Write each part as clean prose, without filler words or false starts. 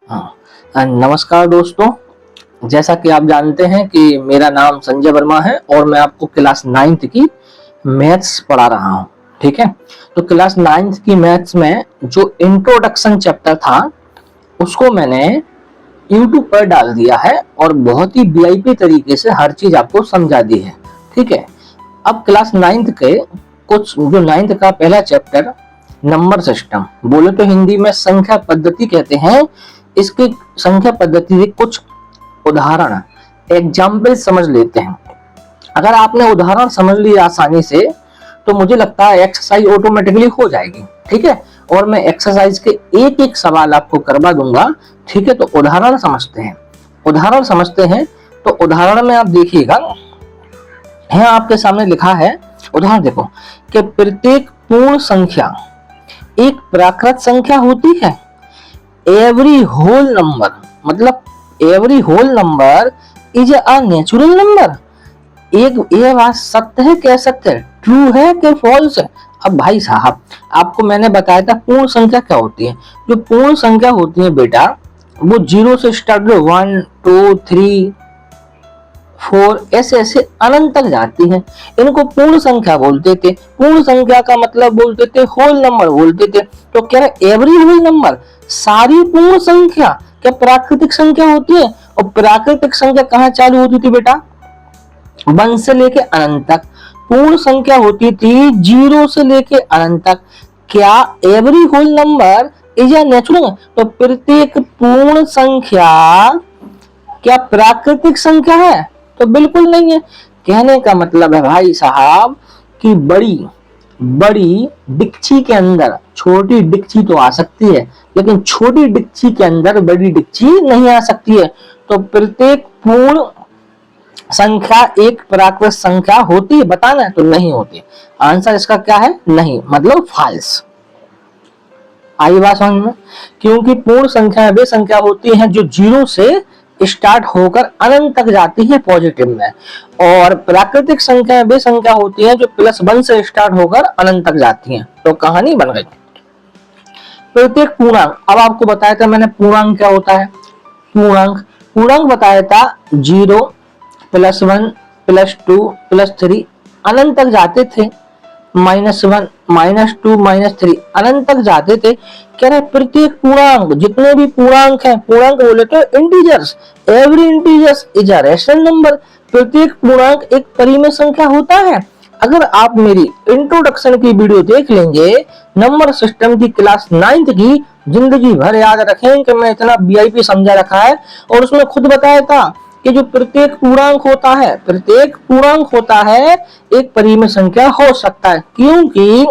हाँ, नमस्कार दोस्तों। जैसा कि आप जानते हैं कि मेरा नाम संजय वर्मा है और मैं आपको क्लास 9th की मैथ्स पढ़ा रहा हूँ। ठीक है, तो क्लास 9th की मैथ्स में जो इंट्रोडक्शन चैप्टर था उसको मैंने यूट्यूब पर डाल दिया है और बहुत ही वीआईपी तरीके से हर चीज आपको समझा दी है। ठीक है, अब क्लास 9th के कुछ जो 9th का पहला चैप्टर नंबर सिस्टम, बोले तो हिंदी में संख्या पद्धति कहते हैं, इसकी संख्या पद्धति के कुछ उदाहरण एग्जाम्पल समझ लेते हैं। अगर आपने उदाहरण समझ लिया आसानी से तो मुझे लगता है एक्सरसाइज ऑटोमेटिकली हो जाएगी। ठीक है, और मैं एक्सरसाइज के एक एक सवाल आपको करवा दूंगा। ठीक है, तो उदाहरण समझते हैं। तो उदाहरण में आप देखिएगा, यहाँ आपके सामने लिखा है, उदाहरण देखो कि प्रत्येक पूर्ण संख्या एक प्राकृत संख्या होती है। एवरी होल नंबर, मतलब every whole number is a natural number. ये बात सत्य है क्या, सत्य है, ट्रू है कि फॉल्स है? अब भाई साहब, आपको मैंने बताया था पूर्ण संख्या क्या होती है। जो पूर्ण संख्या होती है बेटा, वो 0 से स्टार्ट, 1 2 3 4 ऐसे ऐसे अनंत तक जाती है। इनको पूर्ण संख्या बोलते थे। पूर्ण संख्या का मतलब बोलते थे होल नंबर बोलते थे। तो कह रहे एवरी होल नंबर, सारी पूर्ण संख्या क्या प्राकृतिक संख्या होती है? और प्राकृतिक संख्या कहाँ चालू होती थी बेटा? 1 से लेके अनंत तक। पूर्ण संख्या होती थी 0 से लेके अनंत तक। क्या every whole number is a natural? तो प्रत्येक पूर्ण संख्या क्या प्राकृतिक संख्या है? तो बिल्कुल नहीं है। कहने का मतलब है भाई साहब कि बड़ी डिक्ची के अंदर छोटी डिक्ची तो आ सकती है, लेकिन छोटी डिक्ची के अंदर बड़ी डिक्ची नहीं आ सकती है। तो प्रत्येक पूर्ण संख्या एक प्राकृत संख्या होती है, बताना है तो नहीं होती। आंसर इसका क्या है? नहीं, मतलब फॉल्स। आई बात समझ में? क्योंकि पूर्ण संख्या वे संख्या होती हैं जो 0 से स्टार्ट होकर अनंत तक जाती है पॉजिटिव में, और प्राकृतिक संख्या वे संख्या होती हैं जो +1 से स्टार्ट होकर अनंत तक जाती हैं। तो कहानी बन गई। प्रत्येक पूर्णांक, अब आपको बताया था मैंने पूर्णांक क्या होता है। पूर्णांक बताया था 0 +1 +2 +3 अनंत तक जाते थे। -1 -2 -3 अनंत तक जाते थे। कह रहे प्रत्येक पूर्णांक, जितने भी पूर्णांक हैं, पूर्णांक बोले तो integers, every integers is a rational number. प्रत्येक पूर्णांक एक परिमेय संख्या होता है। अगर आप मेरी इंट्रोडक्शन की वीडियो देख लेंगे नंबर सिस्टम की क्लास 9th की, जिंदगी भर याद रखें कि मैं इतना वीआईपी समझा रखा है। और उसमें खुद बताया था कि जो प्रत्येक पूर्णांक होता है एक परिमेय संख्या हो सकता है, क्योंकि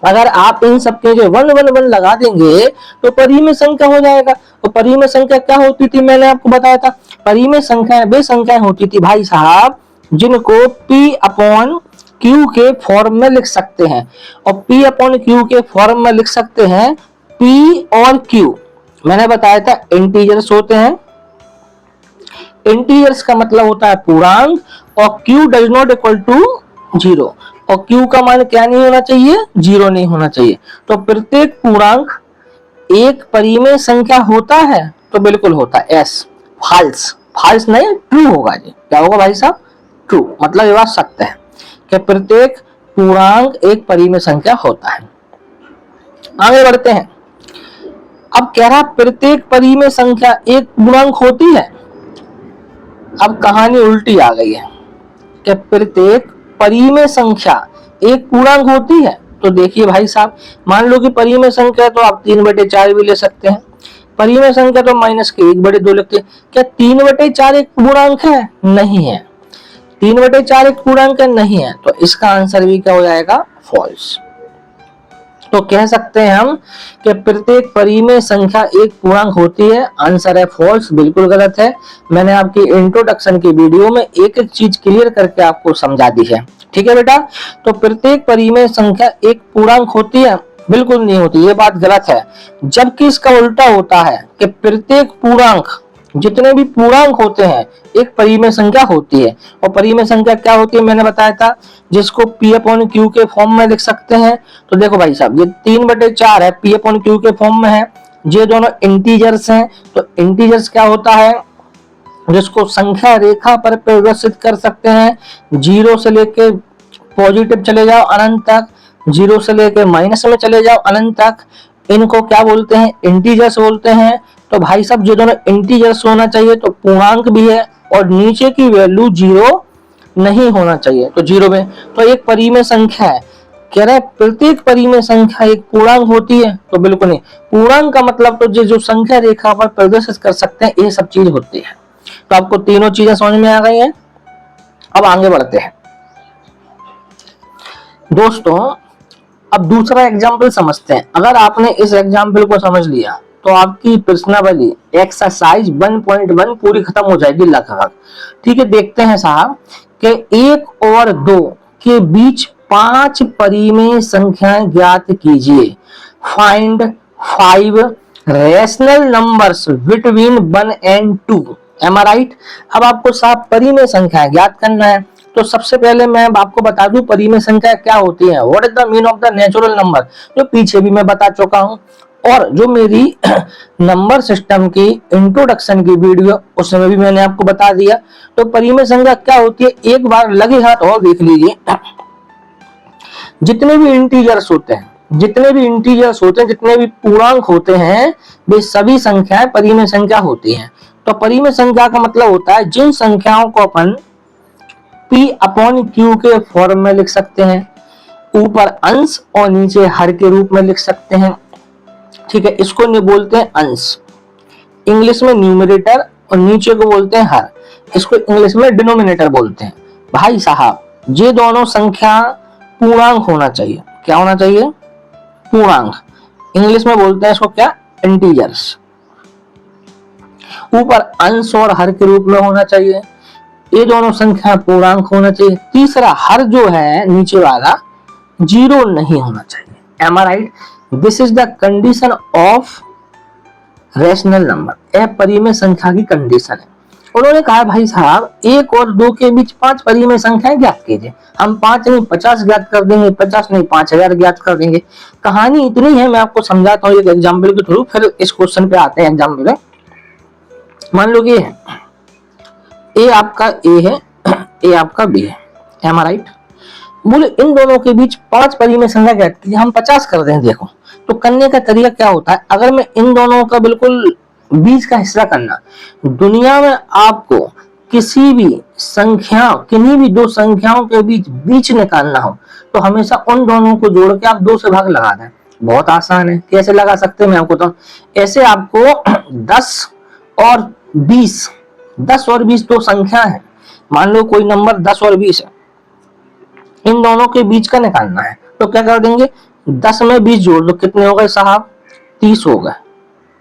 अगर आप इन सब के 1 1 1 लगा देंगे तो परिमेय संख्या हो जाएगा। तो परिमेय संख्या क्या होती थी, मैंने आपको बताया था। परिमेय संख्या वे संख्याएं होती थी भाई साहब जिनको P/Q के फॉर्म में लिख सकते हैं। और P/Q के फॉर्म में लिख सकते हैं P और Q। मैंने बताया था इंटीजर्स होते हैं। इंटीजर्स का मतलब होता है पूर्णांक, और Q does not equal to 0, और Q का मान क्या नहीं होना चाहिए? 0 नहीं होना चाहिए। तो प्रत्येक पूर्णांक एक परिमेय संख्या होता है, तो बिल्कुल होता है। एस फॉल्स नहीं, ट्रू होगा जी। क्या होगा भाई साहब? ट्रू, मतलब ये बात सत्य है कि प्रत्येक पूर्णांक एक परिमेय संख्या होता है। आगे बढ़ते हैं। अब कह रहा प्रत्येक परिमेय संख्या एक पूर्णांक होती है। अब कहानी उल्टी आ गई है कि प्रत्येक परिमेय संख्या एक पूर्णांक होती है। तो देखिए भाई साहब, मान लो कि परिमेय संख्या तो आप 3/4 भी ले सकते हैं। परिमेय संख्या तो -1/2 लिखते हैं। क्या 3/4 एक पूर्णांक है? नहीं है। 3/4 एक पूर्णांक है? नहीं है। तो इसका आंसर भी क्या हो जाएगा? फॉल्स। तो कह सकते हैं हम कि प्रत्येक परिमेय संख्या एक पूर्णांक होती है। आंसर है फॉल्स, बिल्कुल गलत है। मैंने आपकी इंट्रोडक्शन की वीडियो में एक एक चीज क्लियर करके आपको समझा दी है। ठीक है बेटा, तो प्रत्येक परिमेय संख्या एक पूर्णांक होती है? बिल्कुल नहीं होती, ये बात गलत है। जबकि इसका उल्टा होता है कि प्रत्येक पूर्णांक, जितने भी पूर्णांक होते हैं एक परिमेय संख्या होती है। और परिमेय संख्या क्या होती है मैंने बताया था, जिसको P/Q के फॉर्म में लिख सकते हैं। तो देखो भाई साहब, ये 3/4 है, P/Q के फॉर्म में है। ये दोनों इंटीजर्स हैं, तो इंटीजर्स क्या होता है, जिसको संख्या रेखा पर प्रदर्शित कर सकते हैं। जीरो से लेके पॉजिटिव चले जाओ अनंत तक, जीरो से लेके माइनस में चले जाओ अनंत तक, इनको क्या बोलते हैं, इंटीजर्स बोलते हैं। तो भाई साहब ये दोनों इंटीजर्स होना चाहिए, तो पूर्णांक भी है और नीचे की वैल्यू जीरो नहीं होना चाहिए, तो जीरो में। तो एक परिमेय संख्या है, कह रहे प्रत्येक परिमेय संख्या एक पूर्णांक होती है, तो बिल्कुल नहीं। पूर्णांक का मतलब तो जो संख्या रेखा पर प्रदर्शित कर सकते हैं, ये सब चीज होती है। तो आपको तीनों चीजें समझ में आ गई हैं। अब आगे बढ़ते हैं दोस्तों, अब दूसरा एग्जाम्पल समझते हैं। अगर आपने इस एग्जाम्पल को समझ लिया तो आपकी प्रश्नावली एक्सरसाइज 1.1 पूरी खत्म हो जाएगी लगभग। ठीक है, देखते हैं साहब कि 1 और 2 के बीच 5 परिमेय संख्याएं ज्ञात कीजिए। Find 5 rational numbers between 1 and 2। Am I right. अब आपको साहब परिमेय संख्याएं ज्ञात करना है, तो सबसे पहले मैं आपको बता दूं परिमेय संख्या क्या होती है। What is the mean of the natural number, जो पीछे भी मैं बता चुका हूं, और जो मेरी नंबर सिस्टम की इंट्रोडक्शन की वीडियो उसमें भी मैंने आपको बता दिया। तो परिमेय संख्या क्या होती है, एक बार लगे हाथ और देख लीजिए। जितने भी इंटीजर्स होते हैं, जितने भी पूर्णांक होते हैं, वे सभी संख्याएं परिमेय संख्या होती हैं। तो परिमेय संख्या का मतलब होता है जिन संख्याओं को अपन P/Q के फॉर्म में लिख सकते हैं, ऊपर अंश और नीचे हर के रूप में लिख सकते हैं। ठीक है, इसको बोलते हैं अंश, इंग्लिश में न्यूमरेटर, और नीचे को बोलते हैं हर, इसको इंग्लिश में डिनोमिनेटर बोलते हैं। भाई साहब ये दोनों संख्या पूर्णांक होना चाहिए। क्या होना चाहिए, पूर्णांक। इंग्लिश में बोलते हैं इसको क्या, इंटीजर्स। ऊपर अंश और हर के रूप में होना चाहिए, ये दोनों संख्या पूर्णांक होना चाहिए। तीसरा हर जो है नीचे वाला जीरो नहीं होना चाहिए। Am I right. This is the condition of rational number, यह परिमेय संख्या की कंडीशन है। उन्होंने कहा भाई साहब 1 और 2 के बीच 5 परिमेय संख्याएं ज्ञात कीजिए। हम 5 नहीं 50 ज्ञात कर देंगे, 50 नहीं 5000 ज्ञात कर देंगे। कहानी इतनी है, मैं आपको समझाता हूँ एक एग्जाम्पल के थ्रू, फिर इस क्वेश्चन पे आते हैं। एग्जाम्पल में मान लो ये है, ए आपका ए है, ए आपका बी है। M I right. बोले इन दोनों के बीच 5 परिमेय संख्या ज्ञात कीजिए, हम 50 कर दें। देखो तो करने का तरीका क्या होता है, अगर मैं इन दोनों का बिल्कुल बीच का हिस्सा करना, दुनिया में आपको किसी भी संख्या, किन्हीं भी दो संख्याओं के बीच निकालना हो, तो हमेशा उन दोनों को जोड़ के आप 2 से भाग लगा दें। बहुत आसान है, कैसे लगा सकते हैं मैं आपको तो ऐसे, आपको 10 और 20 दो संख्या है। मान लो कोई नंबर 10 और 20 है, इन दोनों के बीच का निकालना है, तो क्या कर देंगे, 10 में 20 जोड़ लो, कितने हो गए साहब, 30 हो गए।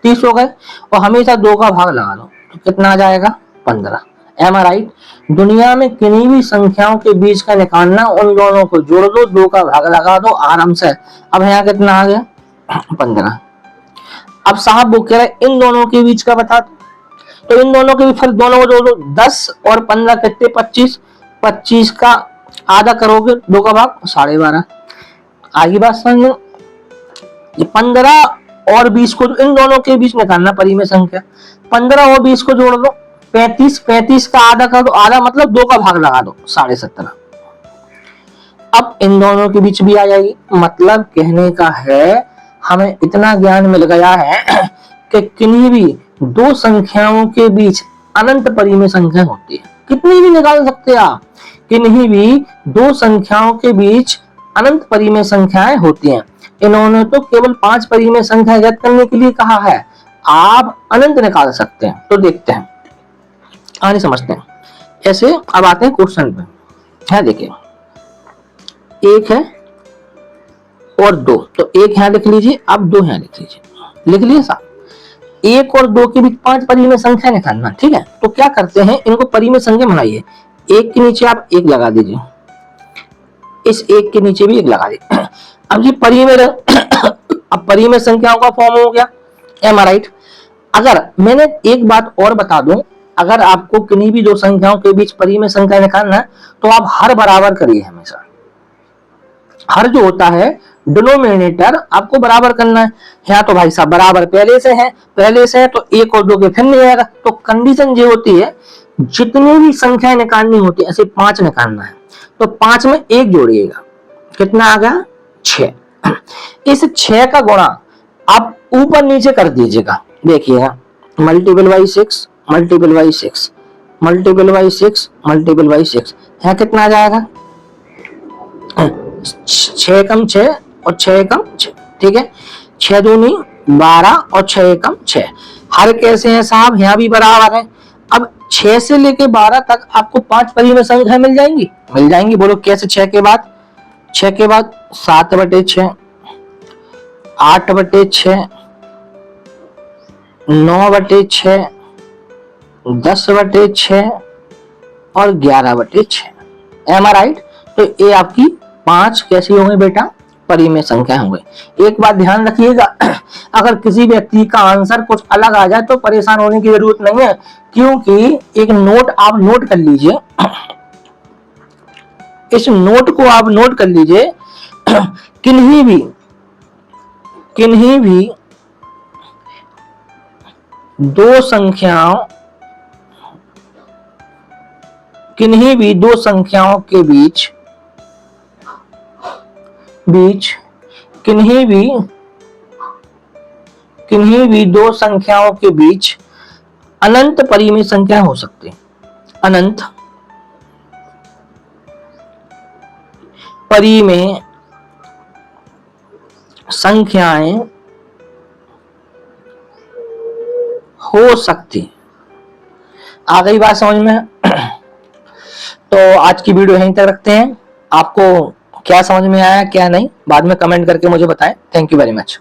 30 हो गए, और हमेशा 2 का भाग लगा दो, तो कितना आ जाएगा, 15। M I right. दुनिया में किन्हीं भी संख्याओं के बीच का निकालना, उन दोनों को जोड़ दो, 2 का भाग लगा दो आराम से। अब यहाँ कितना आ गया, 15। अब साहब वो कह रहे इन दोनों के बीच का बता दो, तो इन दोनों के भी फिर दोनों को जोड़ दो, 10 और 15 कितने, 25। 25 का आधा करोगे, 2 का भाग 12.5। आगे बात समझ लो, 15 और 20 को इन दोनों के बीच निकालना परिमेय संख्या, 15 और 20 को जोड़ दो, 35। 35 का आधा कर दो, आधा मतलब 2 का भाग लगा दो, 17.5। अब इन दोनों के बीच भी आ जाएगी। मतलब कहने का है हमें इतना ज्ञान मिल गया है कि किन्हीं भी दो संख्याओं के बीच अनंत परिमेय संख्या होती है, कितनी भी निकाल सकते हैं आप। किन्हीं भी दो संख्याओं के बीच अनंत परिमेय संख्याएं होती हैं। इन्होंने तो केवल 5 परिमेय संख्या ज्ञात करने के लिए कहा है, आप अनंत निकाल सकते हैं। तो देखते हैं, आगे समझते हैं। ऐसे अब आते हैं क्वेश्चन पे। है देखिए, 1 है और 2, तो 1 यहां लिख लीजिए, अब 2 यहां लिख लीजिए। लिख लिए साहब, 1 और 2 के बीच 5 परिमेय संख्या निकालना। ठीक है, तो क्या करते हैं, इनको परिमेय संख्या बनाइए। 1 के नीचे आप 1 लगा दीजिए, इस 1 के नीचे भी 1 लगा दीजिए। अब ये परिमेय अब परिमेय संख्याओं का फॉर्म हो गया। M I right. अगर मैंने एक बात और बता दूं, अगर आपको किन्हीं भी दो संख्याओं के बीच परिमेय संख्या निकालना है, तो आप हर बराबर करिए हमेशा। हर जो होता है डिनोमिनेटर आपको बराबर करना है। यहाँ तो भाई साहब बराबर पहले से है तो 1 और 2 के फिर नहीं आएगा। तो कंडीशन ये होती है जितनी भी संख्याएं निकालनी होती है ऐसे 5 निकालना है, तो 5 में 1 जोड़िएगा, कितना आ गया 6। इस 6 का गुणा आप ऊपर नीचे कर दीजिएगा, देखिएगा multiple by 6 multiple by 6 multiple by 6 multiple by 6, यहाँ कितना आ जाएगा 6 कम 6 और 6 कम 6, ठीक है 6 दूनी 12 और 6 कम 6। हर कैसे हैं साहब, यहाँ भी बराबर है। अब 6 से लेके 12 तक आपको 5 परिमेय संख्या मिल जाएंगी। बोलो कैसे? 6 के बाद 7/6, 8/6, 9/6, 10/6 और 11/6। M I right? तो ये आपकी 5 कैसी होंगे बेटा? परिमेय संख्या होंगे। एक बात ध्यान रखिएगा, अगर किसी व्यक्ति का आंसर कुछ अलग आ जाए तो परेशान होने की जरूरत नहीं है, क्योंकि एक नोट आप नोट कर लीजिए, इस नोट को आप नोट कर लीजिए, किन्हीं भी दो संख्याओं के बीच किन्हीं भी दो संख्याओं के बीच अनंत परिमेय संख्या हो सकती है। अनंत परिमेय संख्याएं हो सकती। आ गई बात समझ में? तो आज की वीडियो यहीं तक रखते हैं। आपको क्या समझ में आया क्या नहीं, बाद में कमेंट करके मुझे बताएं। Thank you very much.